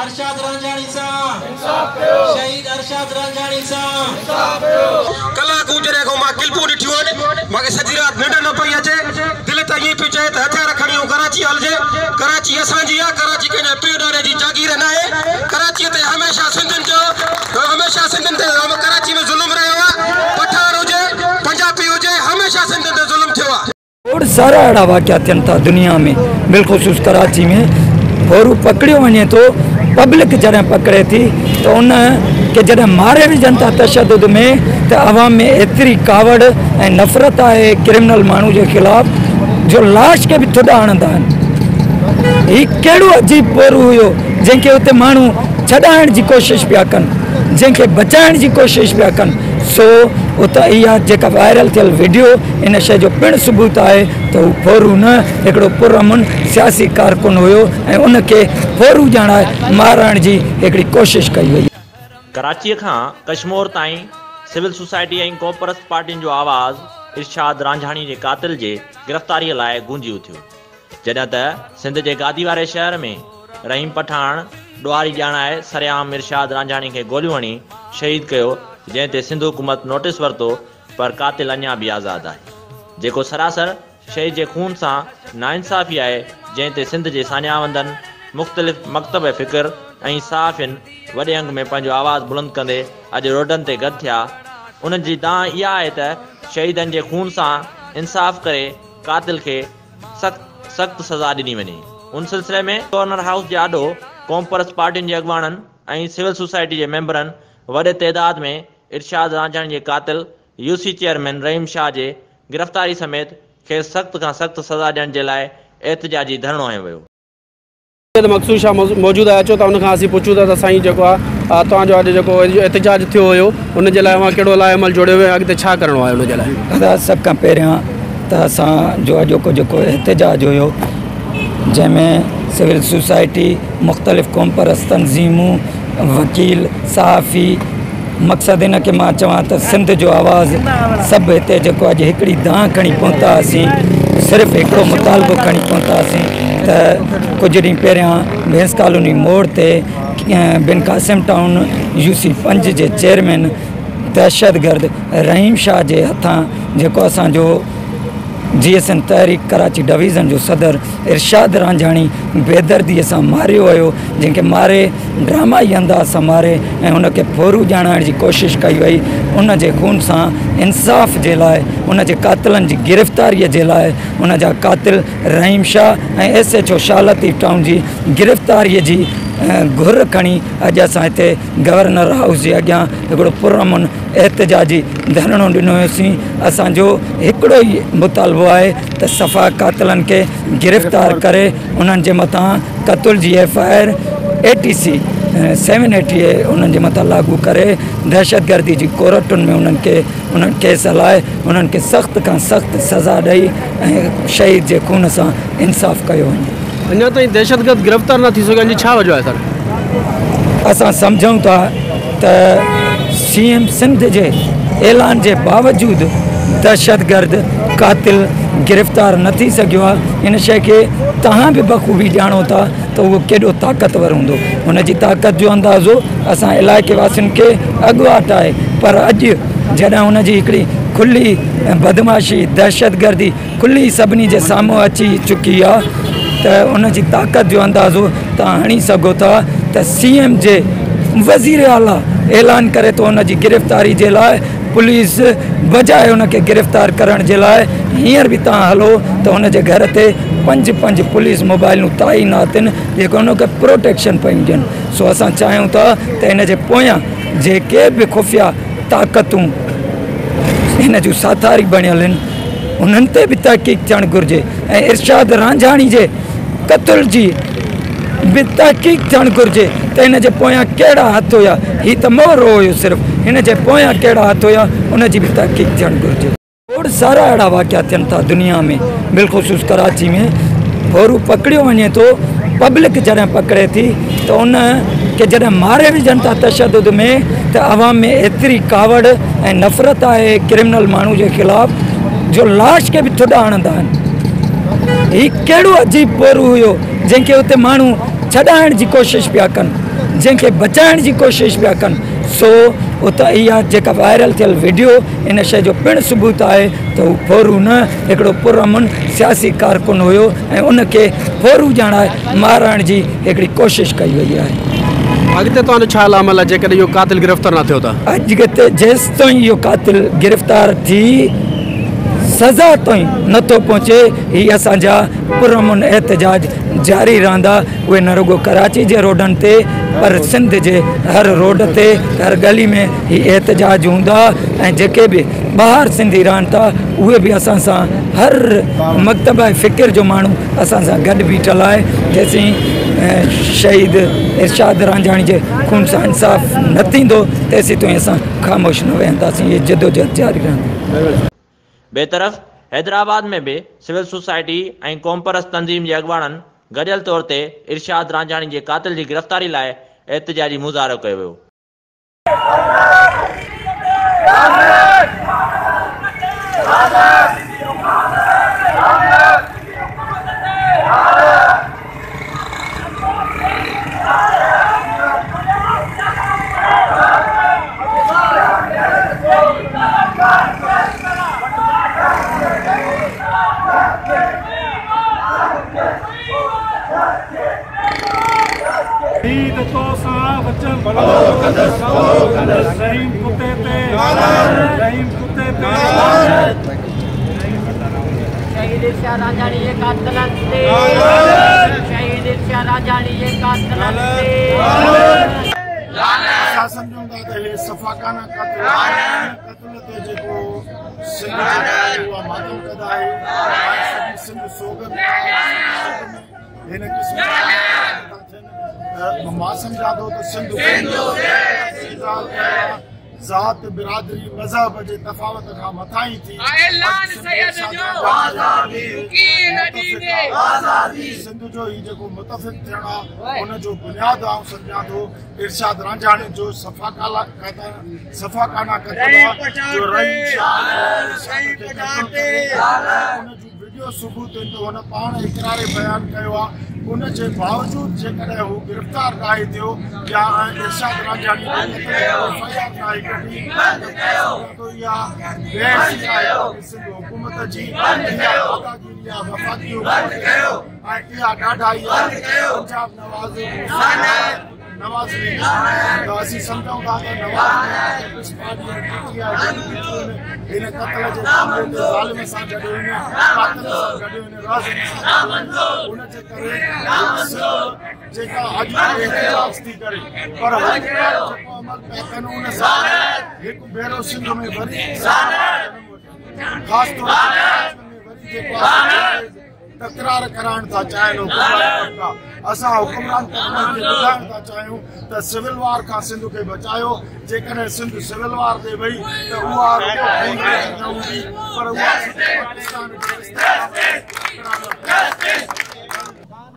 अरशद रांझानी शहीद अरशद रांझानी कला गुजरे को मां किलपू दिठियो माके सजी रात निंड न पई अचे दिल त ये पे चए त हथियार खणी कराची हलजे कराची असां जी कराची के पीडरे जी जागीर न है कराची ते हमेशा सिंधन ते कराची में जुल्म रहो पठान हुजे पंजाबी हुजे हमेशा सिंधन ते जुल्म थियो और सारा अड़ा वाक़या थियन था दुनिया में बिलखुसूस कराची में फोरू पकड़ियो वने तो पब्लिक जॾहिं पकड़े थी तो उन के जॾहिं मारे विझनि था तशद्दुद में तो अवाम में एतिरी कावड़ ऐं नफ़रत आहे क्रिमिनल माण्हू जे ख़िलाफ़ जो लाश के भी थोड़ा हणंदा आहिनि। हीउ कहिड़ो अजीब फोरू हुयो जंहिंखे उते माण्हू छॾाइण जी कोशिशि पिया कनि जंहिंखे बचाइण जी कोशिशि पिया कनि सो उता इहा जेका वायरल थियल वीडियो इन शइ जो पिणु सबूत आहे त हू फोरू न हिकिड़ो पुरअमन सियासी कारकुन हुयो ऐं उनखे फोरू ॼाणाए मारण जी हिकिड़ी कोशिशि कई वई। कराची खां कश्मीर ताईं सिविल सोसाइटी ऐं कॉपरस पार्टियुनि जो आवाज़ इरशाद रांझानी जे क़ातिल जे गिरफ़्तारीअ लाइ गूंजी उथियो जॾहिं त सिंध जे गादी वारे शहर में रहीम पठान ॾुआरी ॼाणाए सरेआम इरशाद रांझानी खे गोलियूं हणी शहीद कयो जंहिं ते सिंध हुकूमत नोटिस वरितो पर क़ातिल अञा बि आज़ादु आहे जेको सरासर शहीद जे खून सां नाइंसाफ़ी आहे जंहिं ते सिंध जे सान्यावंदनि मुख़्तलिफ़ मकतब फ़िक्र ऐं सहाफ़ियुनि वॾे अंग में पंहिंजो आवाज़ बुलंद कंदे अॼु रोडनि ते गॾु थिया उन्हनि जी दांह इहा आहे त शहीदनि जे खून सां इंसाफ़ करे क़ातिल खे सख़्त सज़ा ॾिनी वञे। उन सिलसिले में गवर्नर हाउस जे आॾो कॉमपर्स पार्टियुनि जे अॻुवाणनि ऐं सिविल सोसाइटी जे मेंबरनि वॾे तइदाद में इरशाद रांझानी जे क़ातिल यूसी चेयरमैन रहीम शाह जे गिरफ़्तारी समेत खेसि सख़्त खां सख़्त सज़ा ॾियण जे लाइ एहतिजाजी धरणो हयो वियो। मक़सूद शाह मौजूद आहे अचो त उनखां असीं पुछूं था त साईं जेको आहे तव्हांजो अॼु जेको एहतिजाज थियो हुयो उन जे लाइ कहिड़ो लाइ अमल जोड़ियो वियो अॻिते छा करिणो आहे उन जे लाइ? सभ खां पहिरियां त असांजो अॼोको जेको एहतिजाज हुयो जंहिंमें सिविल सोसाइटी मुख़्तलिफ़ कॉमपर्स तंज़ीमूं वकील सहाफ़ी मक़सदु इन खे मां चवां त सिंध जो आवाज़ सभु हिते जेको अॼु हिकिड़ी दांह खणी पहुता हुआसीं सिर्फ़ु हिकिड़ो मुतालबो खणी पहुता हुआसीं त कुझु ॾींहं पहिरियां भैंस कॉलोनी मोड़ ते बिन कासिम टाउन UC 5 जे चेयरमैन दहशतगर्द रहीम शाह जे हथां जेको असांजो GSN तहरीक कराची डिवीज़न जो सदर इरशाद रांझानी बेदर्दीअ सां मारियो वियो जंहिंखे मारे ड्रामाई अंदाज़ सां मारे ऐं हुनखे फोरू ॼाणाइण जी कोशिशि कई वई उन जे खून सां इंसाफ़ जे लाइ उन जे क़ातिलनि जी गिरफ़्तारीअ जे लाइ उन जा क़ातिल रहीम शाह ऐं SHO शाह लतीफ़ टाउन जी गिरफ़्तारीअ जी घुर खणी अॼु असां हिते गवर्नर हाउस जे अॻियां हिकिड़ो पुरअमन एहतिजाजी धरणो ॾिनो हुयोसीं। असांजो हिकिड़ो ई मुतालबो आहे त सफ़ा क़ातिलनि खे गिरफ़्तार करे उन्हनि जे मथां क़त्ल जी FIR 80C 780 उन्हनि जे मथां लागू करे दहशतगर्दी जी कोर्टुनि में उन्हनि केस हलाए उन्हनि खे सख़्त खां सख़्त सज़ा ॾेई ऐं शहीद जे खून सां इंसाफ़ कयो वञे। अञा ताईं दहशतगर्द गिरफ़्तार न थी सघनि जी छा वजह आहे सर? असां सम्झूं था त CM सिंध जे ऐलान जे बावजूदु दहशतगर्द क़ातिल गिरफ़्तार न थी सघियो आहे। इन शइ खे तव्हां बि बख़ूबी ॼाणो था त उहो केॾो ताक़तवर हूंदो हुन जी ताक़त जो अंदाज़ो असां इलाइक़े वासियुनि खे अॻुवाट आहे पर अॼु जॾहिं हुन जी हिकिड़ी खुली बदमाशी दहशतगर्दी खुली सभिनी जे साम्हूं अची चुकी आहे त उन जी ताक़त जो अंदाज़ो तव्हां हणी सघो था त CM जे वज़ीर आला ऐलान करे तो उन जी गिरफ़्तारी जे लाइ पुलिस बजाए उनखे गिरफ़्तार करण जे लाइ हींअर बि तव्हां हलो त हुन जे घर ते 5 पुलिस मोबाइलूं तइनात आहिनि जेके उनखे प्रोटेक्शन पयूं ॾियनि। सो असां चाहियूं था त इन जे पोयां जेके बि खुफ़िया ताक़तूं हिन जूं साथारी बणियल आहिनि उन्हनि ते बि तहक़ीक़ थियणु घुरिजे ऐं इरशाद रांझानी जे क़त्ल जी बि तहक़ीक़ थियणु घुरिजे त हिन जे पोयां कहिड़ा हथ हुया, हीउ त मोहरो हुयो सिर्फ़ु, हिन जे पोयां कहिड़ा हथ हुया उनजी बि तहक़ीक़ थियणु घुरिजे। खोड़ सारा अहिड़ा वाक़िया थियनि था दुनिया में, बिलख़ुसूस कराची में। भोरू पकड़ियो वञे थो, पब्लिक जॾहिं पकड़े थी त उन खे जॾहिं मारे विझनि था तशद्दुद में, त अवाम में एतिरी कावड़ ऐं नफ़रत आहे क्रिमिनल माण्हू जे ख़िलाफ़ जो लाश खे बि थुॾा हणंदा आहिनि। हीउ कहिड़ो अजीब पोरू हुयो जंहिंखे उते माण्हू छॾाइण जी कोशिशि पिया कनि, जंहिंखे बचाइण जी कोशिशि पिया कनि। सो उतां इहा जेका वायरल थियल वीडियो इन शइ जो पिणु सबूत आहे त हू फोरू न हिकिड़ो पुरअमन सियासी कारकुन हुयो ऐं उनखे फोरू ॼाणाए मारण जी हिकिड़ी कोशिशि कई वई आहे। अॻिते तव्हांजो छा अमल आहे जेकॾहिं इहो कातिल गिरफ़्तार न थियो त? अॻिते जेसि ताईं इहो कातिल गिरफ़्तार थी सज़ा ताईं नथो पहुचे, ही असांजा पुरअमन एहतजाज जारी रहंदा। उहे न रुगो कराची जे रोडनि ते पर सिंध जे हर रोड ते, हर गली में ही एहतजाज हूंदा ऐं जेके बि ॿाहिरि सिंधी रहनि था उहे बि असां सां, हर मकतब फ़िक्र जो माण्हू असां सां गॾु बीठल आहे। जेसीं शहीद इरशाद रांझाणी जे खून सां इंसाफ़ न थींदो तेसीं ताईं असां ख़ामोश न वेहंदासीं, इहे जदोजहद जारी रहंदी। ॿिए तरफ़ हैदराबाद में भी सिविल सोसाइटी ऐं क़ौम परस्त तंज़ीम जे अॻवाननि गॾियल तौर ते इरशाद रांझाणी जे कातिल जी गिरफ़्तारी लाइ एहतजाजी मुज़ाहिरो कयो वियो। शहीद इरशाद रांझाणी ये कातिलनि ते, शहीद इरशाद रांझाणी ये कातिलनि ते। असां सम्झूं था त हे सफ़ाकाना क़त्ल आहे, क़त्ल ते जेको सिंध आहे उहा मातम कंदा आहे, सिंध सोगन हिन क़िस्म मां सम्झां थो त सिंध ज़ात बिरादरी मज़हब जे तफ़ावत खां मथां ई थी सिंध जो ही जेको मुतफ़िक़ थियणु आहे उनजो बुनियादु आउं सम्झां थो इरशाद रांझाणी जो सफ़ाकाना वीडियो सबूत ईंदो, हुन पाण इक़रार बयान कयो आहे। उनजे बावजूद जेकॾहिं हू गिरफ़्तार नाहे थियो या इरशाद रांझाणी हुकूमत जी वफ़ाक़ी ऐं इहा ॾाढा पंजाब नवाज़ लीग त असीं सम्झूं था त नवाज़ हिन क़त्ल जे मामले ते ज़ालिम सां गॾु आहिनि, कातिल सां गॾु आहिनि, राज़िम सां गॾु आहिनि। उनजे करे जेका अॼु एहतिजाज थी करे पर जेको अमल पिया कनि उन सां हिकु भेरो सिंध में वरी ख़ासि तौर ते जेको तकरार कराइण था चाहिनि, असां हुकुमरान खे ॿुधाइण था चाहियूं त सिविल वार खां सिंध खे बचायो। जेकॾहिं सिंध सिविल वार ते वई त उहा हूंदी पर उहा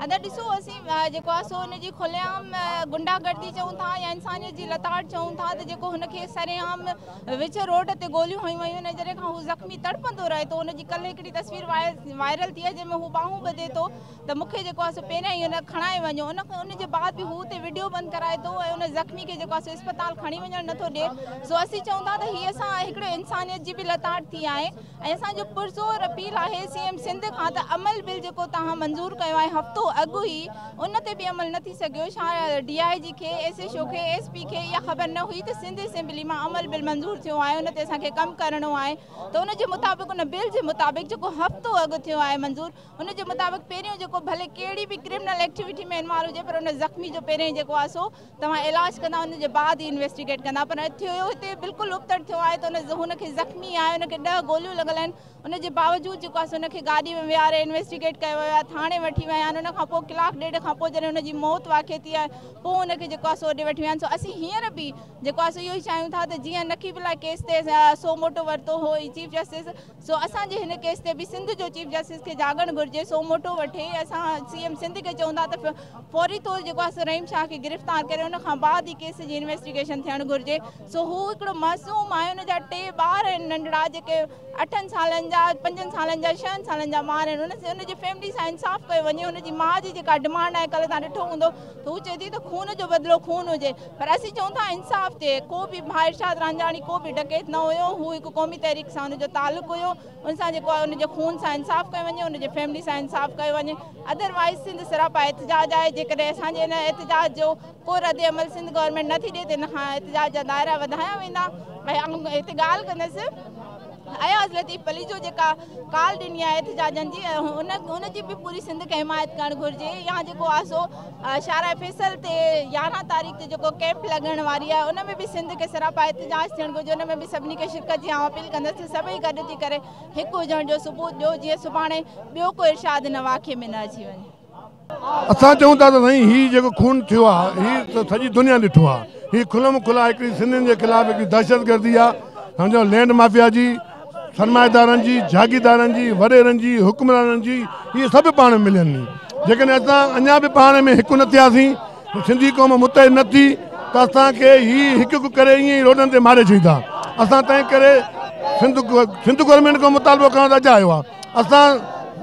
अदर ॾिसो असीं जेको आहे सो हुनजी खुलेआम गुंडागर्दी चऊं था या इंसानियत जी लताड़ चऊं था त जेको हुनखे सरेआम विच रोड ते गोलियूं हयूं वयूं आहिनि, जॾहिं खां हू ज़ख़्मी तड़पंदो रहे थो। हुनजी कल्ह हिकिड़ी तस्वीर वायरल थी आहे जंहिंमें हू बाहूं ॿधे थो त मूंखे जेको आहे सो पहिरियां ई हुन खणाए वञो, उनजे बाद बि हू हुते वीडियो बंदि कराए थो ऐं उन ज़ख़्मी खे जेको आहे सो इस्पताल खणी वञणु नथो ॾिए। सो असीं चऊं था त हीअ असां हिकिड़े इंसानियत जी बि लताड़ थी आहे ऐं असांजो पुरज़ोर अपील आहे CM सिंध खां त अमल बिल जेको तव्हां मंज़ूर कयो आहे हफ़्तो अॻु ई उन ते बि अमल न थी सघियो। शायदि DIG खे SHO खे SP खे इहा ख़बर न हुई त सिंध असेंबली मां अमल बिल मंज़ूर थियो आहे, उन ते असांखे कमु करिणो आहे। त उनजे मुताबिक़ उन बिल जे मुताबिक़ जेको हफ़्तो अॻु थियो आहे मंज़ूर, उनजे मुताबिक़ पहिरियों जेको भले कहिड़ी बि क्रिमिनल एक्टिविटी में इन्वॉल्व हुजे पर उन ज़ख़्मी जो पहिरियों जेको आहे सो तव्हां इलाजु कंदा, उनजे बाद ई इन्वेस्टिगेट कंदा। पर थियो हिते बिल्कुलु उबतड़ थियो आहे त हुनखे ज़ख़्मी आहे, उनखे 10 गोलियूं लॻल आहिनि, उनजे बावजूदि जेको आहे सो उनखे गाॾी में विहारे इन्वेस्टिगेट कयो वियो आहे, थाणे वठी विया आहिनि। उन खां खां पोइ कलाक ॾेढ खां पोइ जॾहिं हुनजी मौत वाक़ई थी आहे पोइ हुनखे जेको आहे सो होॾे वठी विया आहिनि। सो असीं हींअर बि जेको आहे सो इहो ई चाहियूं था त जीअं नकीबला केस ते सो मोटो वरितो हो चीफ जस्टिस, सो असांजे हिन केस ते बि सिंध जो चीफ जस्टिस खे जाॻणु घुरिजे, सो मोटो वठे। असां CM सिंध खे चऊं था त फौरी तौर जेको आहे सो रहीम शाह खे गिरफ़्तार करे उन खां बाद ई केस जी इन्वेस्टिगेशन थियणु घुरिजे। सो हू हिकिड़ो मासूम आहे, हुनजा 2 ॿार आहिनि नंढड़ा जेके 8 सालनि जा 5 सालनि जा 6 सालनि जा ॿार आहिनि। हुनजी फैमिली सां इंसाफ़ कयो वञे। हुनजी माउ जी जेका डिमांड आहे, कल्ह तव्हां ॾिठो हूंदो त हू चए थी त खून जो बदिलो खून हुजे, पर असीं चऊं था इंसाफ़ थिए। को बि भाई इरशाद रांझाणी को बि डकैत न हुयो, हू हिकु क़ौमी तहरीक सां हुनजो तालुक़ु हुयो। उन सां जेको आहे हुनजे खून सां इंसाफ़ कयो वञे, हुनजे फैमिली सां इंसाफ़ कयो वञे। अदरवाइज़ सिंध सरापा एहतजाज आहे। जेकॾहिं असांजे हिन एहतजाज जो को रद्द अमल सिंध गवर्नमेंट नथी ॾिए त हिन खां एहतजाज जा दायरा वधाया वेंदा। ऐं हिते ॻाल्हि कंदसि अयाज़ लतीफ़ अली जो जेका काल ॾिनी आहे एहतजाजनि जी, हुनजी बि पूरी सिंध खे हिमायत करणु घुरिजे। या जेको आहे सो शारा फैसल ते 11 तारीख़ ते जेको कैंप लॻण वारी आहे उन में बि सिंध खे सरापा एहतजाज थियणु घुरिजे। उन में बि सभिनी खे शिरकत जी अपील कंदसि सभई गॾु थी करे हिकु हुजण जो सबूत ॾियो, जीअं सुभाणे ॿियो को इरशाद हिन वाक़िए में न अची वञे। असां चऊं था त साईं हीउ जेको खून थियो आहे हीउ त सॼी दुनिया ॾिठो आहे। हीउ खुलम खुला हिकिड़ी सिंधियुनि जे ख़िलाफ़ु हिकिड़ी दहशतगर्दी आहे। सम्झो लैंड माफ़िया जी, सरमाएदारनि जी, जागीरदारनि जी, वॾेरनि जी, हुक्मराननि जी, इहे सभु पाण में मिलनि। जेकॾहिं असां अञा बि पाण में हिकु न थियासीं, सिंधी क़ौम मुतहिद न थी त असांखे हीउ हिकु हिकु करे ईअं ई रोडनि ते मारे छॾींदा। असां तंहिं करे सिंध गवर्नमेंट खां मुतालबो करण त अॼु आयो आहे। असां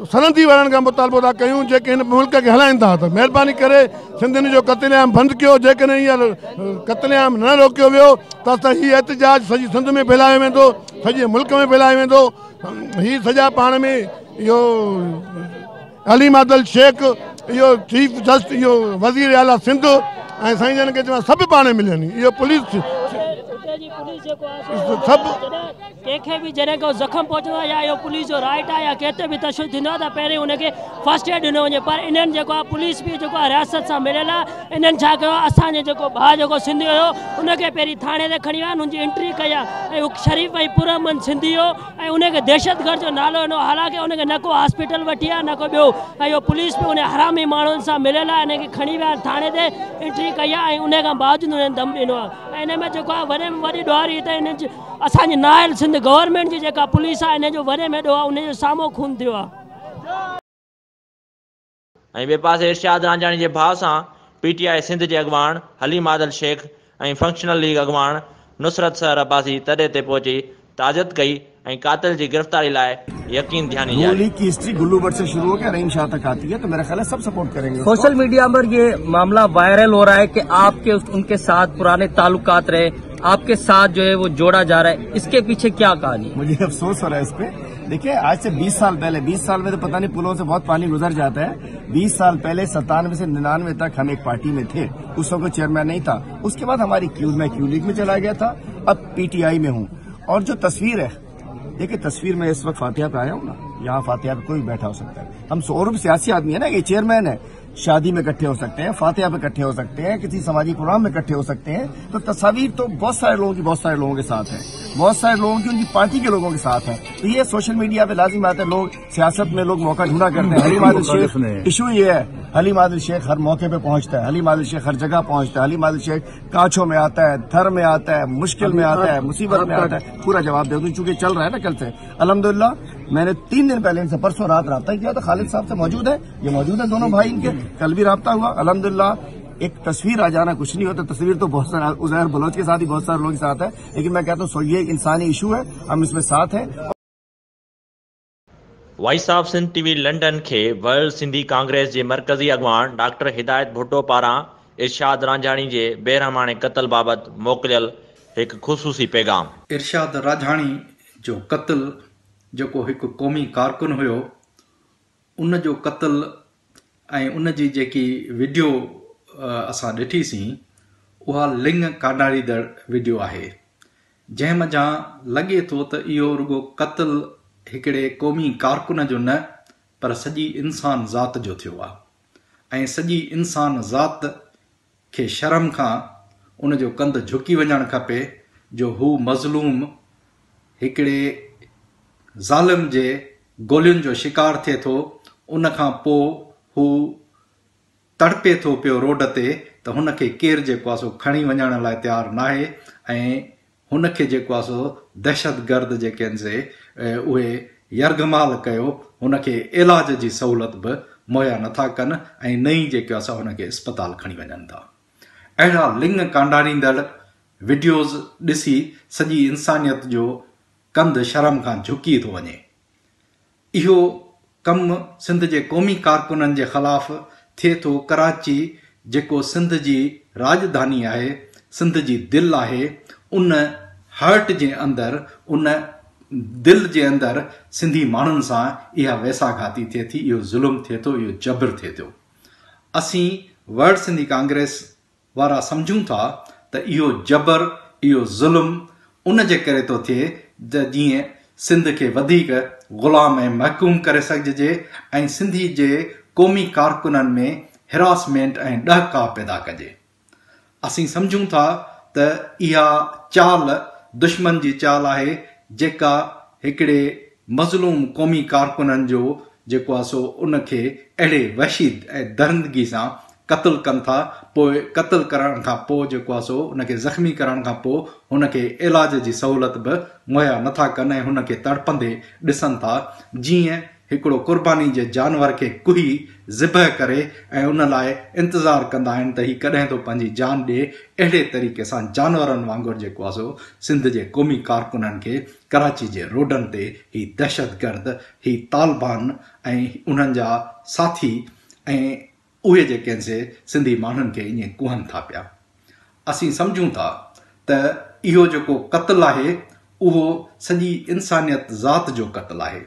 सनदी वारनि खां मुतालबो था कयूं जेके हिन मुल्क खे हलाइनि था, त महिरबानी करे सिंधियुनि जो क़त्लेआम बंदि कयो। जेकॾहिं हीअ क़त्लेआम न रोकियो वियो त असां हीउ एहतजाज सॼी सिंध में फैलायो वेंदो, सॼे मुल्क में फैलायो वेंदो। हीअ सॼा पाण में इहो अलीम आदिल शेख, इहो चीफ जस्टिस, इहो वज़ीर आला सिंध ऐं साईं जन खे चवां सभु पाण मिलनि। इहो पुलिस सभु कंहिंखे बि जॾहिं को ज़ख़्म पहुचंदो आहे या इहो पुलिस जो राइट आहे या किथे बि तशदुद थींदो आहे त पहिरीं हुनखे फर्स्ट एड ॾिनो वञे। पर इन्हनि जेको आहे पुलिस बि जेको आहे रियासत सां मिलियल आहे। इन्हनि छा कयो आहे, असांजे जेको भाउ जेको सिंधी हुयो उनखे पहिरीं थाणे ते खणी विया आहिनि, हुनजी एंट्री कई आहे। ऐं हू शरीफ़ ऐं पुरअमन सिंधी हो ऐं उनखे दहशतगर्द जो नालो ॾिनो। हालांकि उनखे न को हॉस्पिटल वठी आहे न को ॿियो। ऐं इहो पुलिस बि उन हरामी माण्हुनि सां मिलियल आहे। हिनखे खणी विया आहिनि थाणे ते, एंट्री कई आहे ऐं उन खां बावजूदि उन्हनि दम ॾिनो आहे। ऐं हिन में जेको आहे वॾे में वॾी ॾोहारी त हिन असांजी नायल सिंध गवर्नमेंट जी जेका पुलिस आहे, इन जो वॾे में ॾोह आहे, उनजो साम्हूं खून थियो आहे। ऐं ॿिए पासे इरशाद रांझाणी जे भाउ सां PTI सिंध जे अॻवान हलीम आदिल शेख ऐं फंक्शनल लीग अॻवान नुसरत सहर अब्बासी तॾहिं ते पहुची ताज़त कई ऐं कातिल जी गिरफ़्तारी लाइ यकीन ध्यानी गोली की हिस्ट्री गुल्लू भट्ट से शुरू होकर रहीम शाह तक आती है, तो मेरा ख्याल है सब सपोर्ट करेंगे। सोशल मीडिया पर ये मामला वायरल हो रहा है कि आपके उनके साथ पुराने ताल्लुकात रहे, आपके साथ जो है वो जोड़ा जा रहा है, इसके पीछे क्या कहानी? मुझे अफसोस हो रहा है इस पे। देखिए आज से 20 साल पहले, 20 साल में तो पता नहीं पुलों से बहुत पानी गुजर जाता है। 20 साल पहले 97 से 99 तक हम एक पार्टी में थे, उस वक्त चेयरमैन नहीं था। उसके बाद हमारी मैं क्यू लीग में चला गया था, अब PTI में हूँ। और जो तस्वीर है, देखिए तस्वीर में इस वक्त फातिहा पे आया हूँ ना, यहाँ फातिहा पे कोई भी बैठा हो सकता है। हम सौरभ सियासी आदमी है ना, ये चेयरमैन है, शादी में इकट्ठे हो सकते हैं, फातिहा पे इकट्ठे हो सकते हैं, किसी सामाजिक प्रोग्राम में इकट्ठे हो सकते हैं। तो तस्वीर तो बहुत सारे लोगों की बहुत सारे लोगों के साथ है, बहुत सारे लोगों की उनकी पार्टी के लोगों के साथ है। तो ये सोशल मीडिया पे लाजिम बात है, लोग सियासत में लोग मौका ढूंढा करते हैं। हलीम आदिल शेख इशू ये है, हलीम आदिल शेख हर मौके पे पहुंचता है, हलीम आदिल शेख हर जगह पहुंचता है, हलीम आदिल शेख कांचों में आता है, धर में आता है, मुश्किल में आता है, मुसीबत में आता है, पूरा जवाब दे दूं। चूंकि चल रहा है ना कल से, अल्हम्दुलिल्लाह मैंने 3 दिन पहले इनसे परसों रात राब्ता किया था। खालिद साहब से मौजूद है, ये मौजूद है दोनों भाई इनके, कल भी राब्ता हुआ अल्हम्दुलिल्लाह। एक तस्वीर आ जाना कुछ नहीं होता, तस्वीर तो बहुत सारे उज़ैर बलोच के साथ ही बहुत सारे लोगों के साथ है, लेकिन मैं कहता हूँ ये इंसानी इशू है, हम इसमें साथ हैं। Voice of Sindh TV London के वर्ल्ड सिंधी कांग्रेस जे मरकज़ी अॻवान डॉक्टर हिदायत भुट्टो पारां इरशाद रांझाणी जे बेरहमाने क़त्ल बाबति मोकिलियल हिकु ख़ुसूसी पैगाम। इरशाद रांझाणी जो क़त्ल जेको हिकु क़ौमी कारकुन हुयो, उन जो क़त्ल ऐं उन जी जेकी वीडियो असां ॾिठीसीं, उहा लिंग काॾारींदड़ वीडियो आहे, जंहिं मज़ा लॻे थो त इहो रुगो क़त्ल हिकिड़े क़ौमी कारकुन जो न, पर सॼी इंसान ज़ात जो थियो आहे। ऐं सॼी इंसान ज़ात खे शर्म खां उन जो कंधु झुकी वञणु खपे, जो हू मज़लूम हिकिड़े ज़ालिम जे गोलियुनि जो शिकार थिए थो, उन खां पोइ हू तड़पे थो पियो रोड ते त हुनखे केरु जेको आहे सो खणी वञण लाइ तयारु न आहे ऐं हुनखे जेको आहे सो दहशतगर्द जेके आहिनि से उहे यरगमाल कयो, हुनखे इलाज जी सहूलियत बि मुहैया नथा कनि ऐं नई जेके असां हुनखे अस्पताल खणी वञनि था। अहिड़ा लिंग कांडारींदड़ वीडियोज़ ॾिसी सॼी इंसानियत जो कंधु शर्म खां झुकी थो वञे। इहो कमु सिंध जे क़ौमी कारकुननि जे ख़िलाफ़ थिए थो। कराची जेको सिंध जी राजधानी आहे, सिंध जी दिलि आहे, उन हर्ट जे अंदरि, उन दिलि जे अंदरि सिंधी माण्हुनि सां इहा वैसाघाती थिए थी, इहो ज़ुल्म थिए थो, इहो जबर थिए थो। असीं वर्ल्ड सिंधी कांग्रेस वारा सम्झूं था त इहो जबर, इहो ज़ुल्म उन जे करे थो थिए त जीअं सिंध खे वधीक ग़ुलाम ऐं महकूम करे सघिजे ऐं सिंधी जे क़ौमी कारकुननि में हिरासमेंट ऐं ॾहका पैदा कजे। असीं सम्झूं था त इहा चाल दुश्मन जी चाल आहे जेका हिकिड़े मज़लूम क़ौमी कारकुननि जो जेको आहे सो उनखे अहिड़े वहशी ऐं दरिंदगी सां क़त्ल कनि था, पोइ क़त्ल करण खां पोइ जेको आहे सो उनखे ज़ख़्मी करण खां पोइ हुनखे इलाज जी सहूलियत बि मुहैया नथा कनि ऐं हुनखे तड़पंदे ॾिसनि था, जीअं हिकिड़ो क़ुर्बानी जे जानवर खे कुही ज़िबह करे ऐं उन लाइ इंतज़ारु कंदा आहिनि त हीउ कॾहिं थो पंहिंजी जान ॾिए। अहिड़े तरीक़े सां जानवरनि वांगुरु जेको आहे सो सिंध जे क़ौमी कारकुननि खे कराची जे रोडनि ते ही दहशतगर्द, ही तालिबान ऐं उन्हनि जा साथी ऐं उहे जेके आहिनि से सिंधी माण्हुनि खे ईअं कुहनि था पिया। असीं सम्झूं था त इहो जेको क़त्ल आहे उहो सॼी इंसानियत ज़ात जो क़त्ल आहे,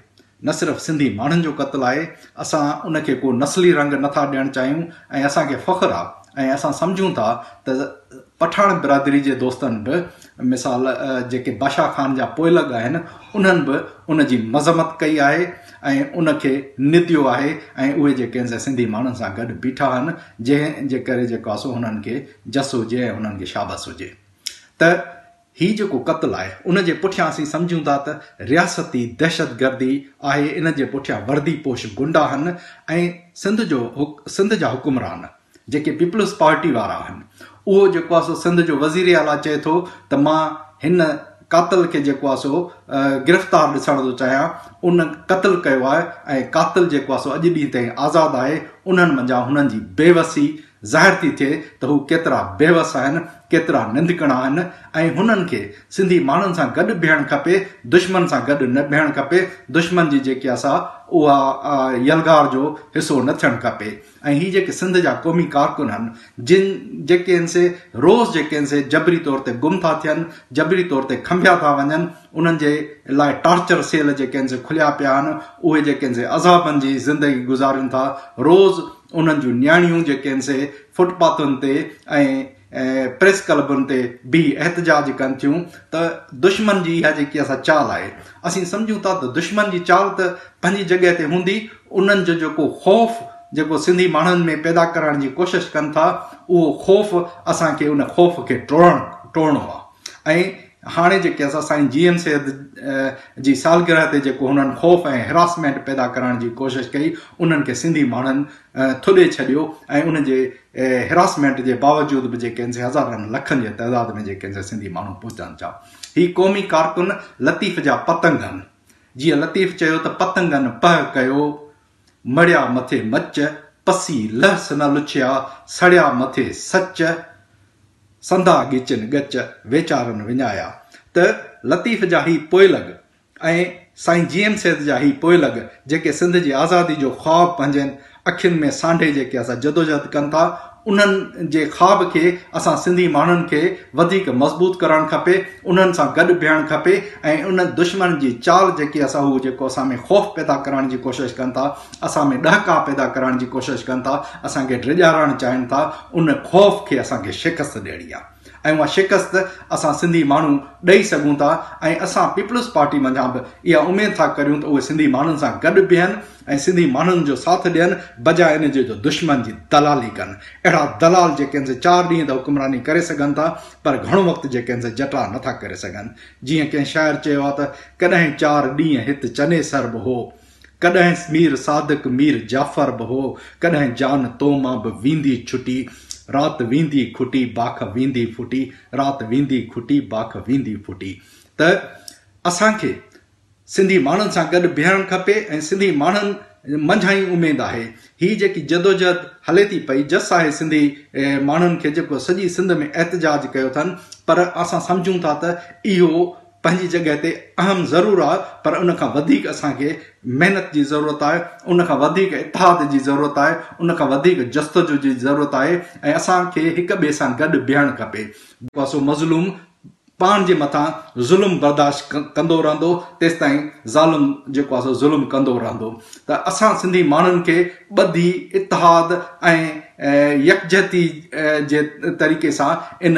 न सिर्फ़ु सिंधी माण्हुनि जो क़त्ल आहे। असां उनखे को नस्ली रंग नथा ॾियणु चाहियूं ऐं असांखे फ़ख़्रु आहे ऐं असां सम्झूं था त पठाण बिरादरी जे दोस्तनि बि मिसाल जेके बादशाह ख़ान जा पोइलॻ आहिनि उन्हनि बि उन जी मज़मत कई आहे ऐं उनखे निदियो आहे ऐं उहे जेके आहिनि सिंधी माण्हुनि सां गॾु बीठा आहिनि, जंहिंजे करे जेको आहे सो हुननि खे जस हुजे ऐं हुननि खे शाबाश हुजे। त ही जेको क़त्ल आहे उन जे पुठियां असीं सम्झूं था त रियासती दहशतगर्दी आहे, इन जे पुठियां वर्दी पोश गुंडा आहिनि ऐं सिंध जा हुकुमरान जेके पीपल्स पार्टी वारा आहिनि, उहो जेको आहे सो सिंध जो वज़ीर आला चए थो त मां हिन कातिल खे जेको आहे सो गिरफ़्तार ॾिसण थो चाहियां। उन क़त्ल कयो आहे ऐं कातिल जेको आहे सो अॼु ॾींहं ताईं आज़ादु आहे। उन्हनि मंझां हुननि जी बेवसी ज़ाहिर थी थिए त हू केतिरा बेवस आहिनि, केतिरा निंदकणा आहिनि ऐं हुननि खे सिंधी माण्हुनि सां गॾु बीहणु खपे, दुश्मन सां गॾु न बीहणु खपे। दुश्मन जी जेकी असां उहा यलगार जो हिसो न थियणु खपे। ऐं हीअ जेके सिंध जा क़ौमी कारकुन आहिनि जेके आहिनि से रोज़ जेके आहिनि से जबरी तौर ते गुम था थियनि, जबरी तौर ते खंभिया था वञनि, उन्हनि जे लाइ टार्चर सेल जेके आहिनि से खुलिया पिया आहिनि, उहे जेके आहिनि से अज़ाबनि जी ज़िंदगी गुज़ारनि था। रोज़ उन्हनि जूं न्याणियूं जेके आहिनि से फुटपाथुनि ते ऐं प्रेस क्लबुनि ते बि एहतजाज कनि थियूं त दुश्मन जी इहा जेकी असां चाल आहे, असीं सम्झूं था त दुश्मन जी चाल त पंहिंजी जॻह ते हूंदी, उन्हनि जो जेको ख़ौफ़ जेको सिंधी माण्हुनि में पैदा करण जी कोशिशि कनि था, उहो ख़ौफ़ असांखे उन ख़ौफ़ खे टोड़णो आहे। ऐं हाणे जेके असां साईं GM सैयद जी सालगिरह ते जेको हुननि ख़ौफ़ ऐं हिरासमेंट पैदा करण जी कोशिशि कई, उन्हनि खे सिंधी माण्हुनि थुॾे छॾियो ऐं उन जे हिरासमेंट जे बावजूदि बि जेके आहिनि हज़ारनि लखनि जे तइदाद में जेके आहिनि सिंधी माण्हू पहुचनि था। ही क़ौमी कारकुन लतीफ़ जा पतंग आहिनि। जीअं लतीफ़ चयो त पतंगनि पह कयो, मड़िया मथे मच, पसी लहस न लुछिया, सड़िया मथे सच, संधा गिचन गच, वेचारनि विञाया। त लतीफ़ जा ही पोइलॻ ऐं साईं GM सैयद जा ही पोइलॻ जेके सिंध जी आज़ादी जो ख़्वाबु पंहिंजनि अखियुनि में सांढे जेके असां जदोजहद कनि था, उन्हनि जे ख़्वाब खे असां सिंधी माण्हुनि खे वधीक मज़बूत करणु खपे, उन्हनि सां गॾु बीहणु खपे ऐं उन दुश्मन जी चाल जेकी असां हू जेको असां में ख़ौफ़ पैदा करण जी कोशिशि कनि था, असां में ॾहका पैदा करण जी कोशिशि कनि था, असांखे ड्रिॼारणु चाहिनि था, उन ख़ौफ़ खे असांखे शिकस्त ॾियणी आहे। ऐं उहा शिकस्त असां सिंधी माण्हू ॾेई सघूं था ऐं असां पीपल्स पार्टी मंझां बि इहा उमेद था करियूं त उहे सिंधी माण्हुनि सां गॾु बीहनि ऐं सिंधी माण्हुनि जो साथ ॾियनि, बजाए इन जो दुश्मन जी दलाली कनि। अहिड़ा दलाल जेके आहिनि 4 ॾींहं त हुकुमरानी करे सघनि था, पर घणो वक़्तु जेके आहिनि जटा नथा करे सघनि। जीअं कंहिं शाइर चयो आहे त कॾहिं 4 ॾींहं हिते चने सरब हो, कॾहिं मीर सादिक मीर जाफ़र बि हो, कॾहिं जान तो मां बि वेंदी छुटी, रात वेंदी खुटी बाख वेंदी फुटी, रात वेंदी खुटी बाख वेंदी फुटी। त असांखे सिंधी माण्हुनि सां गॾु बीहणु खपे ऐं सिंधी माण्हुनि मंझां ई उमेद आहे। ही जेकी जदोजहद हले थी पई, जस आहे सिंधी माण्हुनि खे जेको सॼी सिंध में एहतजाज कयो अथनि, पर असां सम्झूं था त इहो पंहिंजी जॻह ते अहम ज़रूरु आहे, पर उन खां वधीक असांखे महिनत जी ज़रूरत आहे, उन खां वधीक इतिहाद जी ज़रूरत आहे, उन खां वधीक जस्तजू जी ज़रूरत आहे ऐं असांखे हिक ॿिए सां गॾु बीहणु खपे। सो मज़लूम पाण जे मथां ज़ुल्म बर्दाश्त कंदो रहंदो, तेसि ताईं ज़ालिम जेको आहे सो ज़ुल्म कंदो रहंदो। त असां सिंधी माण्हुनि खे ॿधी इतिहाद ऐं यकजहती जे तरीक़े सां इन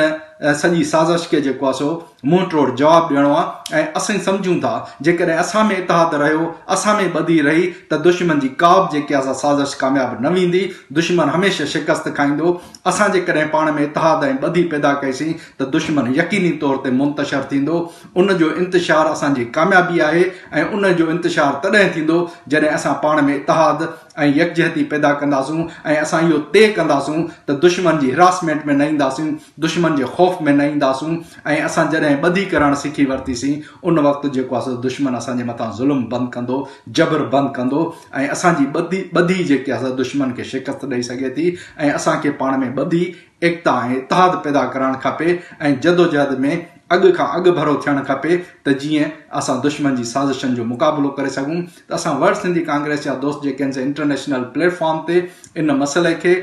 सॼी साज़िश खे जेको आहे सो मुंहुं तोड़ जवाबु ॾियणो आहे। ऐं असां सम्झूं था जेकॾहिं असां में इतिहाद रहियो, असां में ॿधी रही, त दुश्मन जी का बि जेकी आहे साज़िश कामयाबु न वेंदी, दुश्मन हमेशह शिकस्त खाईंदो। असां जेकॾहिं पाण में इतिहाद ऐं ॿधी पैदा कईसीं त दुश्मन यकीनी तौर ते मुंतशर थींदो। उन जो इंतशार असांजी कामयाबी आहे ऐं उन जो इंतशार तॾहिं थींदो जॾहिं असां पाण में इतिहाद ऐं यकजहती पैदा कंदासूं ऐं असां इहो तय कंदासूं त दुश्मन जी हिरासमेंट में न ईंदासीं, दुश्मन जे ख़ौफ़ में न ईंदासूं। ऐं असां जॾहिं ॿधी करणु सिखी वरितीसीं, उन वक़्तु जेको आहे दुश्मन असांजे मथां ज़ुल्म बंदि कंदो, जबर बंदि कंदो ऐं असांजी ॿधी जेकी आहे दुश्मन खे शिकस्त ॾेई सघे थी। ऐं असांखे पाण में ॿधी एकता ऐं इतिहाद पैदा करणु खपे ऐं जदोजहद में अॻु खां अॻु भरो थियणु खपे त जीअं असां दुश्मन जी साज़िशनि जो मुक़ाबिलो करे सघूं। त असां वर्ल्ड सिंधी कांग्रेस जा दोस्त जेके आहिनि इंटरनेशनल प्लेटफॉर्म ते इन मसइले खे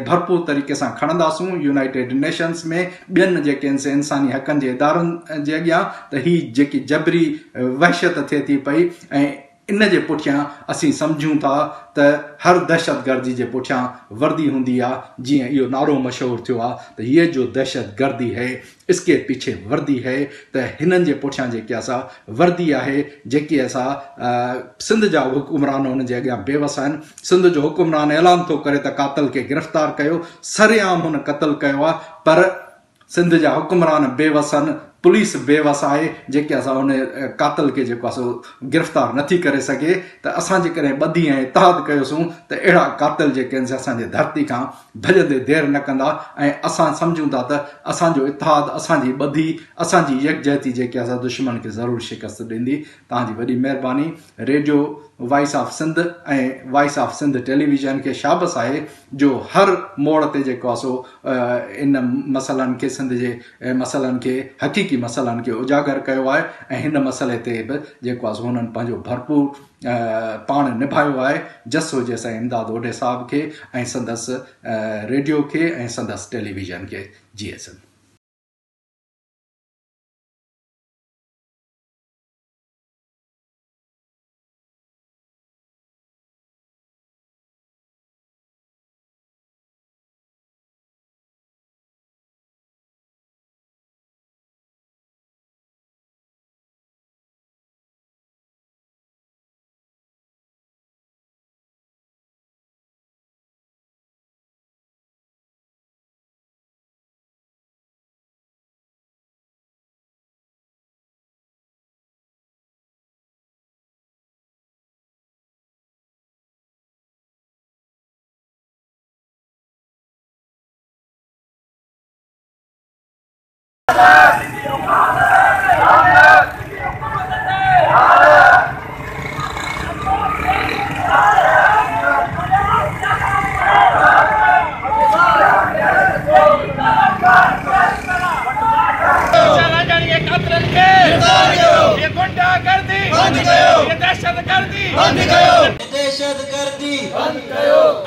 भरपूर तरीक़े सां खणंदासूं, यूनाइटेड नेशंस में ॿियनि जेके आहिनि इंसानी हक़नि जे इदारनि जे अॻियां, त ही जेकी जबरी वहशत थिए थी पई ऐं इन जे पुठियां असीं सम्झूं था त हर दहशतगर्दी जे पुठियां वर्दी हूंदी आहे। जीअं इहो नारो मशहूरु थियो आहे त ये जो दहशतगर्दी है इसके पीछे वर्दी है, त हिननि जे पुठियां जेकी असां वर्दी आहे, जेकी असां सिंध जा हुकुमरान हुन जे अॻियां बेवस आहिनि। सिंध जो हुकुमरान ऐलान थो करे त कातल खे गिरफ़्तार कयो, सरेआम हुन क़तल कयो आहे, पर सिंध जा हुकुमरान बेवस आहिनि, पुलिस बेवस आहे जेके असां हुन कातल खे जेको आहे सो गिरफ़्तार नथी करे सघे। त असां जेकॾहिं ॿधी ऐं इतिहाद कयोसीं त अहिड़ा कातल जेके आहिनि असांजे धरती खां भॼंदे देरि न कंदा। ऐं असां सम्झूं था त असांजो इतिहाद, असांजी ॿधी, असांजी यकजहती जेके असां दुश्मन खे ज़रूरु शिकस्त ॾींदी। तव्हांजी वॾी महिरबानी। रेडियो वॉइस ऑफ सिंध ऐं वॉइस ऑफ सिंध टेलीविज़न खे शाबस आहे जो हर मोड़ ते जेको आहे सो इन मसइलनि खे, सिंध जे मसइलनि खे, हक़ीक़ी मसइलनि खे उजागर कयो आहे। ऐं हिन मसइले ते बि जेको आहे सो हुननि पंहिंजो भरपूर पाण निभायो आहे। जस हुजे असांजे इमदाद ओडे साहब खे ऐं संदसि रेडियो खे ऐं संदसि टेलीविज़न खे। जी सिंध।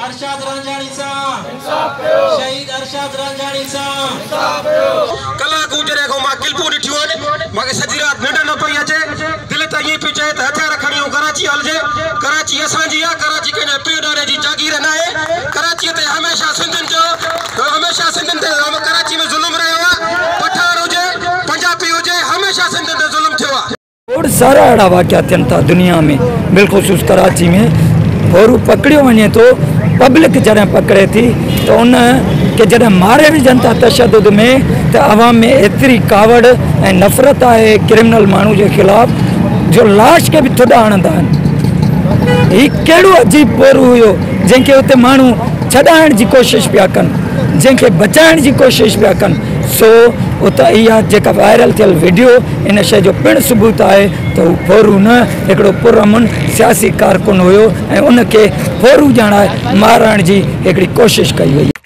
अरशाद रांझानी साहब इंसाफ कयो, शहीद अरशाद रांझानी साहब कला गुजरे को मां किल्पू ॾिठियूं आहिनि, मूंखे सॼी राति निंड न पई अचे। दिलि त ईअं पियो चए त हथियार खणी कराची हलिजे। कराची असांजी आहे, कराची कंहिंजे पीउ ॾाॾे जी जागीर न आहे। कराचीअ ते हमेशह सिंधियुनि ते कराची में ज़ुल्म रहियो आहे। पठान हुजे, पंजाबी हुजे, हमेशह सिंधियुनि ते ज़ुल्म थियो आहे। और सारा अहिड़ा वाक़िया थियनि था दुनिया में, बिलख़ुसूस कराची में। और पकड़ियो वञे थो, पब्लिक जॾहिं पकड़े थी त उन खे जॾहिं मारे विझनि था तशद्दुद में, त अवाम में एतिरी कावड़ ऐं नफ़रत आहे क्रिमिनल माण्हू जे ख़िलाफ़ जो लाश खे बि थुॾा हणंदा आहिनि। ही कहिड़ो अजीब पोरू हुयो जंहिंखे हुते माण्हू छॾाइण जी कोशिशि पिया कनि, जंहिंखे बचाइण जी कोशिशि पिया कनि। सो उता इहा जेका वायरल थियल वीडियो इन शइ जो पिणु सबूत आहे त हू फोरू न हिकिड़ो पुरअमन सियासी कारकुन हुयो ऐं उनखे फोरू ॼाणाए मारण जी हिकिड़ी कोशिशि कई वई।